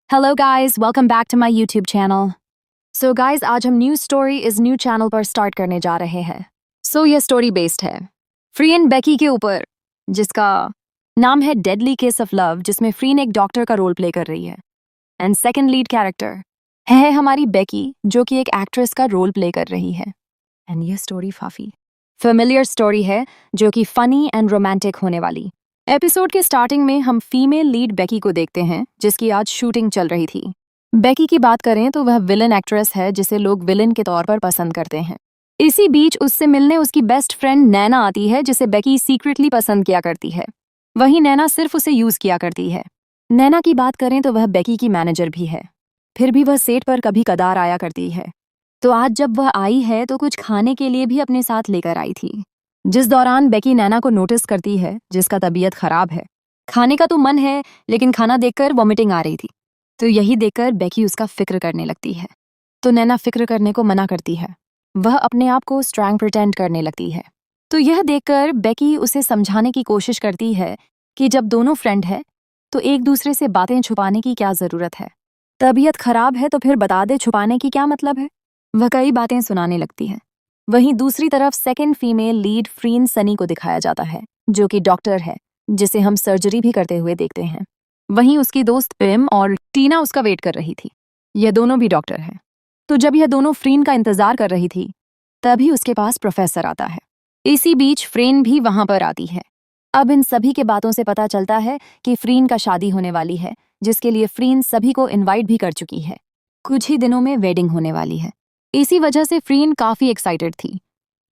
Hello guys, welcome back to my YouTube channel. So guys, आज हम new story इस new channel पर start करने जा रहे हैं. So ये स्टोरी बेस्ड है फ्रीन बेकी के ऊपर, जिसका नाम है डेडली किस ऑफ लव, जिसमें फ्रीन एक डॉक्टर का रोल प्ले कर रही है. एंड सेकंड लीड कैरेक्टर है हमारी बेकी, जो कि एक एक्ट्रेस का रोल प्ले कर रही है. एंड ये स्टोरी काफी फेमिलियर स्टोरी है, जो कि फनी एंड रोमांटिक होने वाली. एपिसोड के स्टार्टिंग में हम फीमेल लीड बेकी को देखते हैं, जिसकी आज शूटिंग चल रही थी. बेकी की बात करें तो वह विलन एक्ट्रेस है, जिसे लोग विलन के तौर पर पसंद करते हैं. इसी बीच उससे मिलने उसकी बेस्ट फ्रेंड नैना आती है, जिसे बेकी सीक्रेटली पसंद किया करती है. वहीं नैना सिर्फ उसे यूज किया करती है. नैना की बात करें तो वह बेकी की मैनेजर भी है, फिर भी वह सेट पर कभी कदार आया करती है. तो आज जब वह आई है तो कुछ खाने के लिए भी अपने साथ लेकर आई थी, जिस दौरान बेकी नैना को नोटिस करती है, जिसका तबीयत खराब है. खाने का तो मन है, लेकिन खाना देखकर वॉमिटिंग आ रही थी. तो यही देखकर बेकी उसका फिक्र करने लगती है. तो नैना फिक्र करने को मना करती है. वह अपने आप को स्ट्रांग प्रिटेंड करने लगती है. तो यह देखकर बेकी उसे समझाने की कोशिश करती है कि जब दोनों फ्रेंड है तो एक दूसरे से बातें छुपाने की क्या जरूरत है. तबीयत खराब है तो फिर बता दे, छुपाने की क्या मतलब है. वह कई बातें सुनाने लगती है. वहीं दूसरी तरफ सेकंड फीमेल लीड फ्रीन सनी को दिखाया जाता है, जो कि डॉक्टर है, जिसे हम सर्जरी भी करते हुए देखते हैं. वहीं उसकी दोस्त पिम और टीना उसका वेट कर रही थी. यह दोनों भी डॉक्टर हैं. तो जब यह दोनों फ्रीन का इंतजार कर रही थी, तभी उसके पास प्रोफेसर आता है. इसी बीच फ्रेन भी वहां पर आती है. अब इन सभी के बातों से पता चलता है कि फ्रीन का शादी होने वाली है, जिसके लिए फ्रीन सभी को इन्वाइट भी कर चुकी है. कुछ ही दिनों में वेडिंग होने वाली है. इसी वजह से फ्रीन काफी एक्साइटेड थी.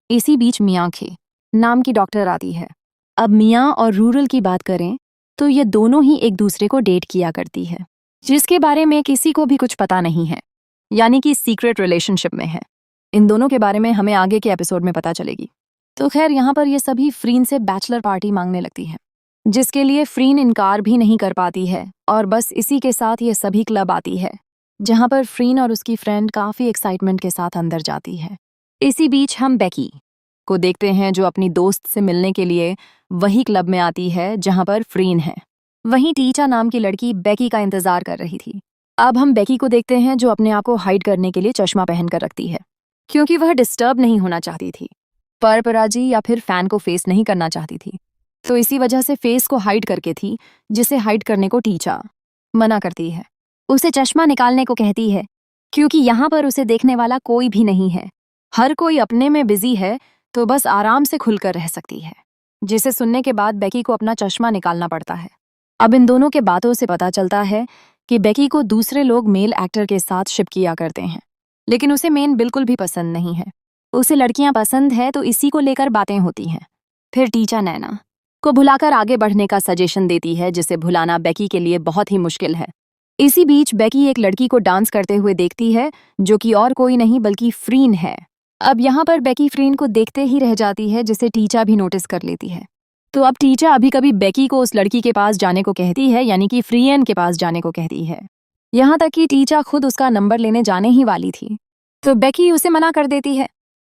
इसी बीच मियाँ खे नाम की डॉक्टर आती है. अब मियाँ और रूरल की बात करें तो ये दोनों ही एक दूसरे को डेट किया करती है, जिसके बारे में किसी को भी कुछ पता नहीं है, यानी कि सीक्रेट रिलेशनशिप में है. इन दोनों के बारे में हमें आगे के एपिसोड में पता चलेगी. तो खैर, यहाँ पर ये सभी फ्रीन से बैचलर पार्टी मांगने लगती है, जिसके लिए फ्रीन इनकार भी नहीं कर पाती है. और बस इसी के साथ ये सभी क्लब आती है, जहां पर फ्रीन और उसकी फ्रेंड काफी एक्साइटमेंट के साथ अंदर जाती है. इसी बीच हम बेकी को देखते हैं, जो अपनी दोस्त से मिलने के लिए वही क्लब में आती है जहां पर फ्रीन है. वहीं टीचा नाम की लड़की बेकी का इंतजार कर रही थी. अब हम बेकी को देखते हैं, जो अपने आप को हाइड करने के लिए चश्मा पहन कर रखती है, क्योंकि वह डिस्टर्ब नहीं होना चाहती थी. परपराजी या फिर फैन को फेस नहीं करना चाहती थी. तो इसी वजह से फेस को हाइड करके थी, जिसे हाइड करने को टीचा मना करती है. उसे चश्मा निकालने को कहती है, क्योंकि यहाँ पर उसे देखने वाला कोई भी नहीं है. हर कोई अपने में बिजी है, तो बस आराम से खुलकर रह सकती है. जिसे सुनने के बाद बेकी को अपना चश्मा निकालना पड़ता है. अब इन दोनों के बातों से पता चलता है कि बेकी को दूसरे लोग मेल एक्टर के साथ शिप किया करते हैं, लेकिन उसे मेन बिल्कुल भी पसंद नहीं है. उसे लड़कियां पसंद है, तो इसी को लेकर बातें होती हैं. फिर टीचा नैना को भुलाकर आगे बढ़ने का सजेशन देती है, जिसे भुलाना बेकी के लिए बहुत ही मुश्किल है. इसी बीच बेकी एक लड़की को डांस करते हुए देखती है, जो कि और कोई नहीं बल्कि फ्रीन है. अब यहाँ पर बेकी फ्रीन को देखते ही रह जाती है, जिसे टीचा भी नोटिस कर लेती है. तो अब टीचा अभी कभी बेकी को उस लड़की के पास जाने को कहती है, यानी कि फ्रीन के पास जाने को कहती है. यहाँ तक कि टीचा खुद उसका नंबर लेने जाने ही वाली थी, तो बेकी उसे मना कर देती है.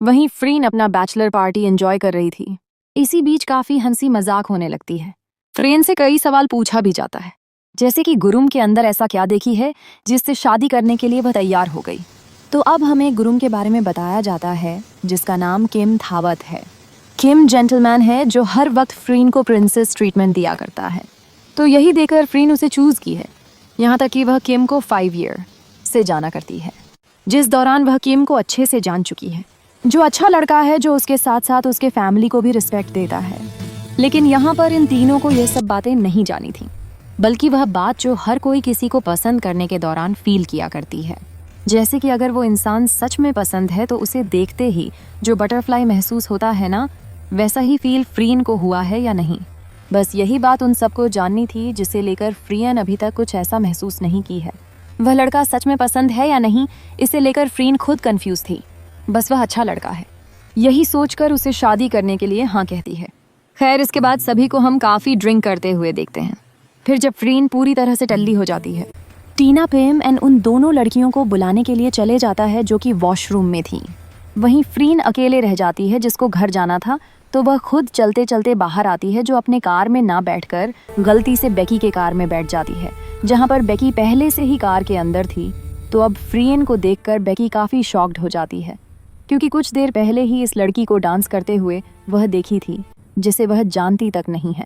वहीं फ्रीन अपना बैचलर पार्टी एंजॉय कर रही थी. इसी बीच काफी हंसी मजाक होने लगती है. फ्रीन से कई सवाल पूछा भी जाता है, जैसे कि गुरुम के अंदर ऐसा क्या देखी है जिससे शादी करने के लिए वह तैयार हो गई. तो अब हमें गुरुम के बारे में बताया जाता है, जिसका नाम किम थावत है. किम जेंटलमैन है, जो हर वक्त फ्रीन को प्रिंसेस ट्रीटमेंट दिया करता है. तो यही देखकर फ्रीन उसे चूज की है. यहाँ तक कि वह किम को 5 ईयर से जाना करती है, जिस दौरान वह किम को अच्छे से जान चुकी है. जो अच्छा लड़का है, जो उसके साथ साथ उसके फैमिली को भी रिस्पेक्ट देता है. लेकिन यहाँ पर इन तीनों को यह सब बातें नहीं जानी थी, बल्कि वह बात जो हर कोई किसी को पसंद करने के दौरान फील किया करती है. जैसे कि अगर वो इंसान सच में पसंद है, तो उसे देखते ही जो बटरफ्लाई महसूस होता है ना, वैसा ही फील फ्रीन को हुआ है या नहीं. बस यही बात उन सबको जाननी थी, जिसे लेकर फ्रीन अभी तक कुछ ऐसा महसूस नहीं की है. वह लड़का सच में पसंद है या नहीं, इसे लेकर फ्रीन खुद कंफ्यूज थी. बस वह अच्छा लड़का है, यही सोचकर उसे शादी करने के लिए हाँ कहती है. खैर, इसके बाद सभी को हम काफ़ी ड्रिंक करते हुए देखते हैं. फिर जब फ्रीन पूरी तरह से टल्ली हो जाती है, टीना पेम एंड उन दोनों लड़कियों को बुलाने के लिए चले जाता है, जो कि वॉशरूम में थी. वहीं फ्रीन अकेले रह जाती है, जिसको घर जाना था. तो वह खुद चलते चलते बाहर आती है, जो अपने कार में ना बैठकर गलती से बेकी के कार में बैठ जाती है, जहां पर बेकी पहले से ही कार के अंदर थी। तो अब फ्रियन को देखकर बेकी काफ़ी शॉक्ड हो जाती है, क्योंकि कुछ देर पहले ही इस लड़की को डांस करते हुए वह देखी थी, जिसे वह जानती तक नहीं है।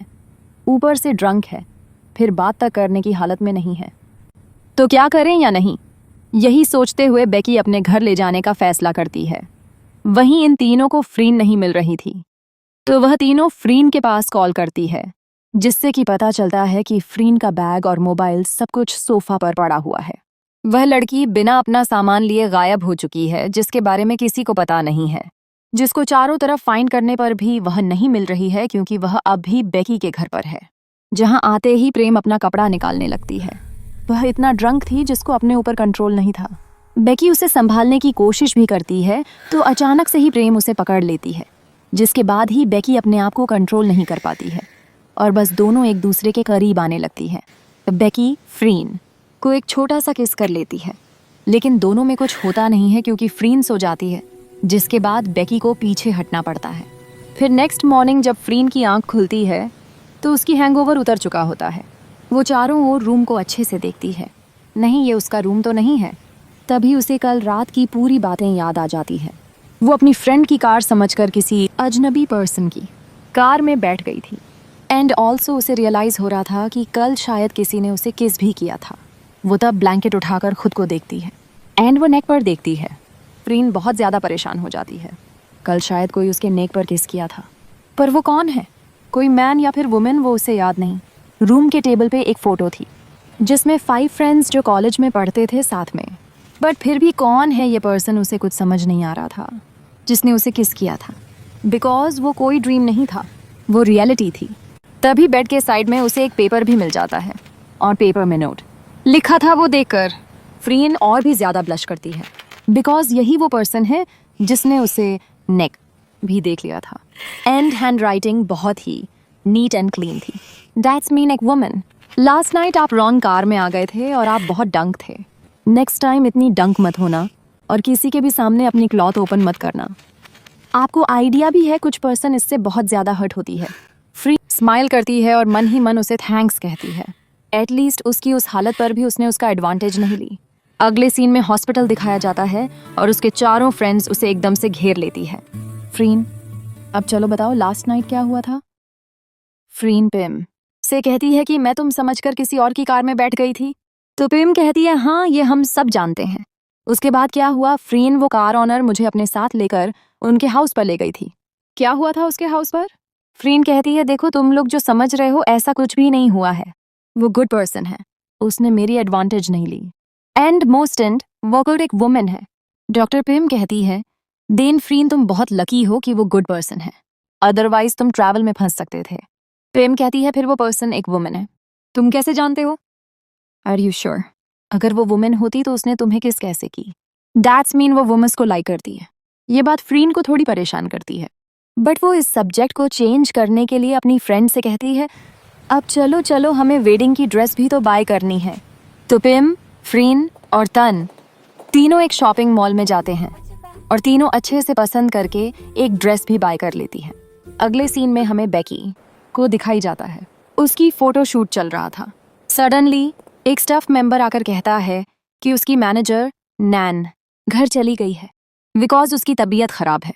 ऊपर से ड्रंक है, फिर बात तक करने की हालत में नहीं है। तो क्या करें या नहीं, यही सोचते हुए बेकी अपने घर ले जाने का फैसला करती है। वहीं इन तीनों को फ्रीन नहीं मिल रही थी, तो वह तीनों फ्रीन के पास कॉल करती है, जिससे कि पता चलता है कि फ्रीन का बैग और मोबाइल सब कुछ सोफा पर पड़ा हुआ है। वह लड़की बिना अपना सामान लिए गायब हो चुकी है, जिसके बारे में किसी को पता नहीं है, जिसको चारों तरफ फाइंड करने पर भी वह नहीं मिल रही है, क्योंकि वह अब भी बेकी के घर पर है, जहां आते ही प्रेम अपना कपड़ा निकालने लगती है। वह इतना ड्रंक थी जिसको अपने ऊपर कंट्रोल नहीं था। बेकी उसे संभालने की कोशिश भी करती है, तो अचानक से ही प्रेम उसे पकड़ लेती है, जिसके बाद ही बेकी अपने आप को कंट्रोल नहीं कर पाती है और बस दोनों एक दूसरे के करीब आने लगती है। बेकी फ्रीन को एक छोटा सा किस कर लेती है, लेकिन दोनों में कुछ होता नहीं है, क्योंकि फ्रीन सो जाती है, जिसके बाद बेकी को पीछे हटना पड़ता है। फिर नेक्स्ट मॉर्निंग जब फ्रीन की आंख खुलती है तो उसकी हैंगओवर उतर चुका होता है। वो चारों ओर रूम को अच्छे से देखती है, नहीं ये उसका रूम तो नहीं है। तभी उसे कल रात की पूरी बातें याद आ जाती है। वो अपनी फ्रेंड की कार समझकर किसी अजनबी पर्सन की कार में बैठ गई थी, एंड ऑल्सो उसे रियलाइज़ हो रहा था कि कल शायद किसी ने उसे किस भी किया था। वो तब ब्लैंकेट उठाकर खुद को देखती है, एंड वो नेक पर देखती है। फ्रीन बहुत ज़्यादा परेशान हो जाती है, कल शायद कोई उसके नेक पर किस किया था, पर वो कौन है, कोई मैन या फिर वुमेन, वो उसे याद नहीं। रूम के टेबल पे एक फ़ोटो थी, जिसमें 5 फ्रेंड्स जो कॉलेज में पढ़ते थे साथ में, बट फिर भी कौन है ये पर्सन उसे कुछ समझ नहीं आ रहा था, जिसने उसे किस किया था, बिकॉज वो कोई ड्रीम नहीं था, वो रियलिटी थी। तभी बेड के साइड में उसे एक पेपर भी मिल जाता है, और पेपर में नोट लिखा था। वो देखकर फ्रीन और भी ज़्यादा ब्लश करती है, बिकॉज यही वो पर्सन है जिसने उसे नेक भी देख लिया था, एंड हैंड राइटिंग बहुत ही नीट एंड क्लीन थी। दैट्स मीन एक वुमन। लास्ट नाइट आप रॉन्ग कार में आ गए थे और आप बहुत डंक थे। नेक्स्ट टाइम इतनी डंक मत होना, और किसी के भी सामने अपनी क्लॉथ ओपन मत करना। आपको आइडिया भी है कुछ पर्सन इससे बहुत ज़्यादा हर्ट होती है। फ्री स्माइल करती है और मन ही मन उसे थैंक्स कहती है। एटलीस्ट उसकी उस हालत पर भी उसने उसका एडवांटेज नहीं ली। अगले सीन में हॉस्पिटल दिखाया जाता है और उसके चारों फ्रेंड्स उसे एकदम से घेर लेती है। फ्रीन, अब चलो बताओ लास्ट नाइट क्या हुआ था। फ्रीन पिम से कहती है कि मैं तुम समझकर किसी और की कार में बैठ गई थी। तो पिम कहती है हाँ ये हम सब जानते हैं। उसके बाद क्या हुआ, फ्रीन वो कार ऑनर मुझे अपने साथ लेकर उनके हाउस पर ले गई थी। क्या हुआ था उसके हाउस पर? फ्रीन कहती है देखो तुम लोग जो समझ रहे हो ऐसा कुछ भी नहीं हुआ है, वो गुड पर्सन है, उसने मेरी एडवांटेज नहीं ली, एंड मोस्ट एंड वो गुड एक वुमेन है। डॉक्टर पिम कहती है देन फ्रीन तुम बहुत लकी हो कि वो गुड पर्सन है, अदरवाइज तुम ट्रैवल में फंस सकते थे। पिम कहती है फिर वो पर्सन एक वुमेन है, तुम कैसे जानते हो? Are you sure? अगर वो वुमेन होती तो उसने तुम्हें किस कैसे की? दैट्स मीन वो वुमेन्स को लाइक करती है। ये बात फ्रीन को थोड़ी परेशान करती है, बट वो इस सब्जेक्ट को चेंज करने के लिए अपनी फ्रेंड से कहती है अब चलो चलो हमें वेडिंग की ड्रेस भी तो बाय करनी है। तो पिम, फ्रीन और तन तीनों एक शॉपिंग मॉल में जाते हैं और तीनों अच्छे से पसंद करके एक ड्रेस भी बाय कर लेती हैं। अगले सीन में हमें बेकी को दिखाई जाता है, उसकी फोटो शूट चल रहा था। सडनली एक स्टाफ मेंबर आकर कहता है कि उसकी मैनेजर नैन घर चली गई है बिकॉज उसकी तबीयत खराब है।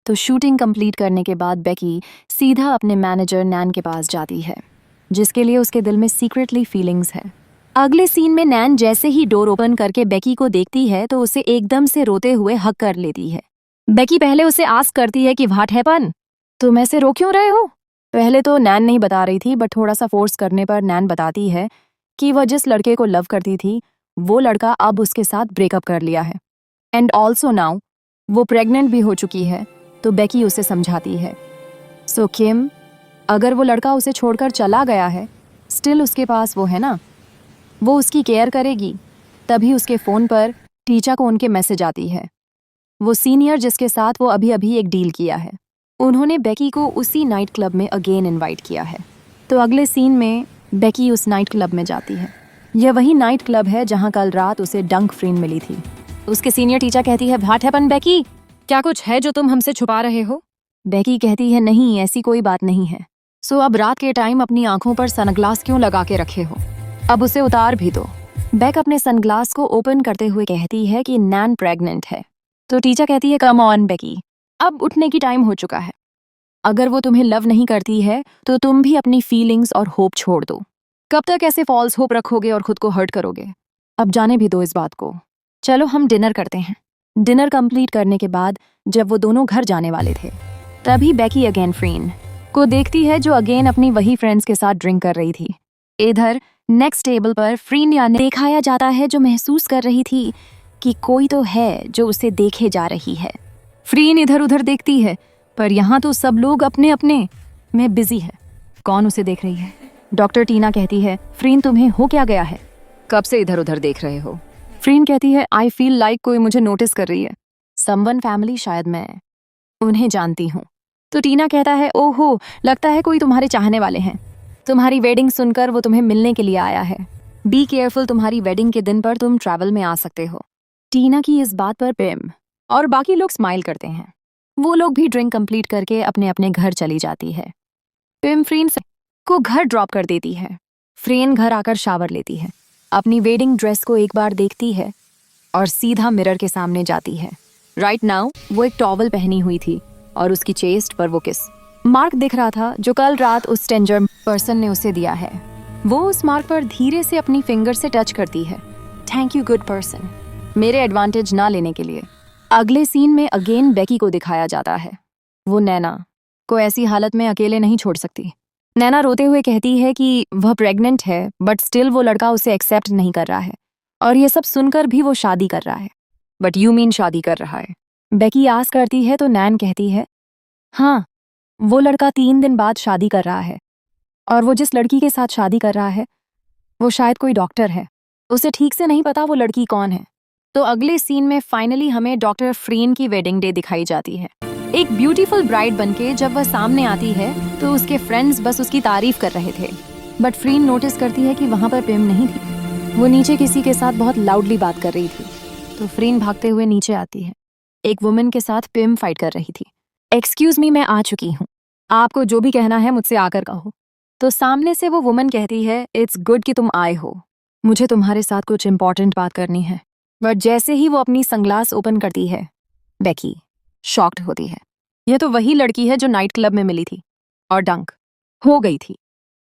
तो शूटिंग कंप्लीट करने के बाद बेकी सीधा अपने मैनेजर नैन के पास जाती है, जिसके लिए उसके दिल में सीक्रेटली फीलिंग्स है। अगले सीन में नैन जैसे ही डोर ओपन करके बेकी को देखती है तो उसे एकदम से रोते हुए हक कर लेती है। बेकी पहले उसे आस्क करती है कि व्हाट हैपन, तुम ऐसे रो क्यों रहे हो? पहले तो नैन नहीं बता रही थी, बट थोड़ा सा फोर्स करने पर नैन बताती है कि वह जिस लड़के को लव करती थी वो लड़का अब उसके साथ ब्रेकअप कर लिया है, एंड ऑल्सो नाउ वो प्रेग्नेंट भी हो चुकी है। तो बेकी उसे समझाती है सो किम, अगर वो लड़का उसे छोड़कर चला गया है स्टिल उसके पास वो है ना, वो उसकी केयर करेगी। तभी उसके फ़ोन पर टीचा को उनके मैसेज आती है, वो सीनियर जिसके साथ वो अभी अभी एक डील किया है, उन्होंने बेकी को उसी नाइट क्लब में अगेन इनवाइट किया है। तो अगले सीन में बेकी उस नाइट क्लब में जाती है। यह वही नाइट क्लब है जहां कल रात उसे डंक फ्रीन मिली थी। उसके सीनियर टीचा कहती है व्हाट हैपन बेकी, क्या कुछ है जो तुम हमसे छुपा रहे हो? बेकी कहती है नहीं ऐसी कोई बात नहीं है। सो अब रात के टाइम अपनी आंखों पर सनग्लास क्यों लगा के रखे हो? अब उसे उतार भी दो। बेक अपने सनग्लास को ओपन करते हुए कहती है कि नैन प्रेग्नेंट है। तो टीचा कहती है कम ऑन बेकी, अब उठने की टाइम हो चुका है। अगर वो तुम्हें लव नहीं करती है तो तुम भी अपनी फीलिंग्स और होप छोड़ दो। कब तक ऐसे फॉल्स होप रखोगे और खुद को हर्ट करोगे? अब जाने भी दो इस बात को। चलो हम डिनर करते हैं। डिनर कंप्लीट करने के बाद जब वो दोनों घर जाने वाले थे तभी बेकी अगेन फ्रीन को देखती है जो अगेन अपनी वही फ्रेंड्स के साथ ड्रिंक कर रही थी। इधर नेक्स्ट टेबल पर फ्रीन या दिखाया जाता है जो महसूस कर रही थी कि कोई तो है जो उसे देखे जा रही है। फ्रीन इधर उधर देखती है पर यहाँ तो सब लोग अपने अपने में बिजी है। कौन उसे देख रही है? डॉक्टर टीना कहती है फ्रीन तुम्हें हो क्या गया है? कब से इधर उधर देख रहे हो? फ्रीन कहती है आई फील लाइक कोई मुझे नोटिस कर रही है। समवन फैमिली, शायद मैं उन्हें जानती हूँ। तो टीना कहता है ओहो, लगता है कोई तुम्हारे चाहने वाले हैं। तुम्हारी वेडिंग सुनकर वो तुम्हें मिलने के लिए आया है। बी केयरफुल, तुम्हारी वेडिंग के दिन पर तुम ट्रैवल में आ सकते हो। टीना की इस बात पर पिम और बाकी लोग स्माइल करते हैं। वो लोग भी ड्रिंक कंप्लीट करके अपने अपने घर चली जाती है। पिम फ्रीन को घर ड्रॉप कर देती है। फ्रेन घर आकर शावर लेती है, अपनी वेडिंग ड्रेस को एक बार देखती है और सीधा मिरर के सामने जाती है। राइट नाउ वो एक टॉवल पहनी हुई थी और उसकी चेस्ट पर वो किस मार्क दिख रहा था जो कल रात उस स्ट्रेंजर पर्सन ने उसे दिया है। वो उस मार्क पर धीरे से अपनी फिंगर से टच करती है। थैंक यू गुड पर्सन, मेरे एडवांटेज ना लेने के लिए। अगले सीन में अगेन बेकी को दिखाया जाता है। वो नैना को ऐसी हालत में अकेले नहीं छोड़ सकती। नैना रोते हुए कहती है कि वह प्रेग्नेंट है बट स्टिल वो लड़का उसे एक्सेप्ट नहीं कर रहा है और ये सब सुनकर भी वो शादी कर रहा है। बट यू मीन शादी कर रहा है? बेकी आस करती है तो नैन कहती है हाँ, वो लड़का 3 दिन बाद शादी कर रहा है और वो जिस लड़की के साथ शादी कर रहा है वो शायद कोई डॉक्टर है। उसे ठीक से नहीं पता वो लड़की कौन है। तो अगले सीन में फाइनली हमें डॉक्टर फ्रीन की वेडिंग डे दिखाई जाती है। एक ब्यूटीफुल ब्राइड बनके जब वह सामने आती है तो उसके फ्रेंड्स बस उसकी तारीफ कर रहे थे। बट फ्रीन नोटिस करती है कि वहां पर पिम नहीं थी। वो नीचे किसी के साथ बहुत लाउडली बात कर रही थी। तो फ्रीन भागते हुए नीचे आती है। एक वुमन के साथ पिम फाइट कर रही थी। एक्सक्यूज मी, मैं आ चुकी हूँ, आपको जो भी कहना है मुझसे आकर कहो। तो सामने से वो वुमन कहती है इट्स गुड कि तुम आए हो, मुझे तुम्हारे साथ कुछ इंपॉर्टेंट बात करनी है। बट जैसे ही वो अपनी सनग्लास ओपन करती है बेकी शॉक्ड होती है। यह तो वही लड़की है जो नाइट क्लब में मिली थी और डंक हो गई थी,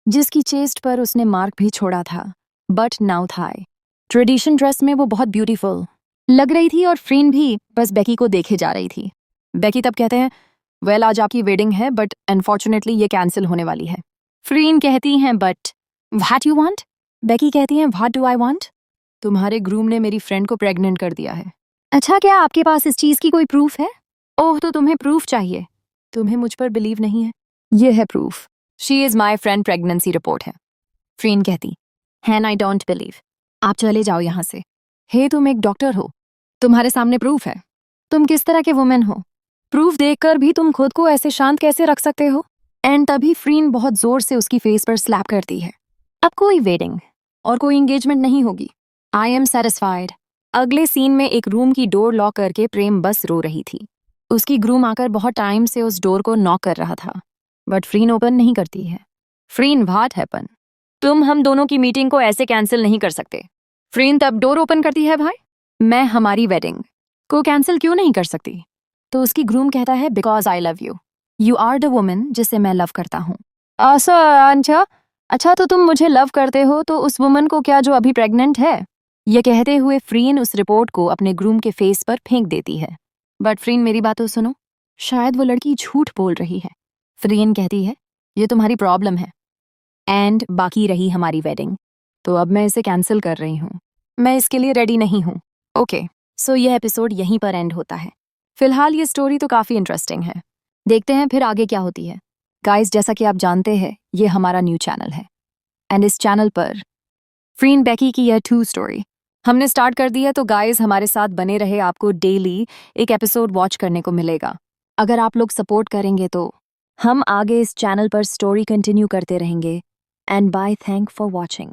जिसकी चेस्ट पर उसने मार्क भी छोड़ा था but now Thai. Tradition dress में वो बहुत ब्यूटीफुल लग रही थी और फ्रीन भी बस बेकी को देखे जा रही थी। बेकी तब कहते हैं वेल आज आपकी वेडिंग है बट अनफॉर्चुनेटली ये कैंसिल होने वाली है। फ्रीन कहती हैं but what you want? Becky कहती हैं व्हाट डू आई वांट? तुम्हारे ग्रूम ने मेरी फ्रेंड को प्रेग्नेंट कर दिया है। अच्छा, क्या आपके पास इस चीज की कोई प्रूफ है? ओह, तो तुम्हें प्रूफ चाहिए। तुम्हें मुझ पर बिलीव नहीं है? ये है proof. She is my friend, pregnancy report है। फ्रीन कहती हैन आई डोंट बिलीव। आप चले जाओ यहाँ से। हे तुम एक डॉक्टर हो, तुम्हारे सामने प्रूफ है। तुम किस तरह के वुमेन हो? प्रूफ देखकर भी तुम खुद को ऐसे शांत कैसे रख सकते हो? एंड तभी फ्रीन बहुत जोर से उसकी फेस पर स्लैप करती है। अब कोई वेडिंग और कोई एंगेजमेंट नहीं होगी। I am satisfied. अगले सीन में एक रूम की डोर लॉक करके प्रेम बस रो रही थी। उसकी ग्रूम आकर बहुत टाइम से उस डोर को नॉक कर रहा था बट फ्रीन ओपन नहीं करती है। फ्रीन व्हाट हैपन? तुम हम दोनों की मीटिंग को ऐसे कैंसिल नहीं कर सकते। फ्रीन तब डोर ओपन करती है भाई, मैं हमारी वेडिंग को कैंसिल क्यों नहीं कर सकती? तो उसकी ग्रूम कहता है because I love you, you are the woman जिसे मैं लव करता हूँ। अच्छा, तो तुम मुझे लव करते हो तो उस वुमन को क्या जो अभी प्रेग्नेंट है? ये कहते हुए फ्रीन उस रिपोर्ट को अपने ग्रूम के फेस पर फेंक देती है। बट फ्रीन मेरी बात तो सुनो, शायद वो लड़की झूठ बोल रही है। फ्रीन कहती है ये तुम्हारी प्रॉब्लम है एंड बाकी रही हमारी वेडिंग, तो अब मैं इसे कैंसिल कर रही हूँ। मैं इसके लिए रेडी नहीं हूँ। ओके, सो यह एपिसोड यहीं पर एंड होता है। फिलहाल ये स्टोरी तो काफ़ी इंटरेस्टिंग है, देखते हैं फिर आगे क्या होती है। गाइस, जैसा कि आप जानते हैं ये हमारा न्यू चैनल है एंड इस चैनल पर फ्रीन बेकी की यह 2 स्टोरी हमने स्टार्ट कर दी है। तो गाइस हमारे साथ बने रहे, आपको डेली एक एपिसोड वॉच करने को मिलेगा। अगर आप लोग सपोर्ट करेंगे तो हम आगे इस चैनल पर स्टोरी कंटिन्यू करते रहेंगे। And bye, thank for watching.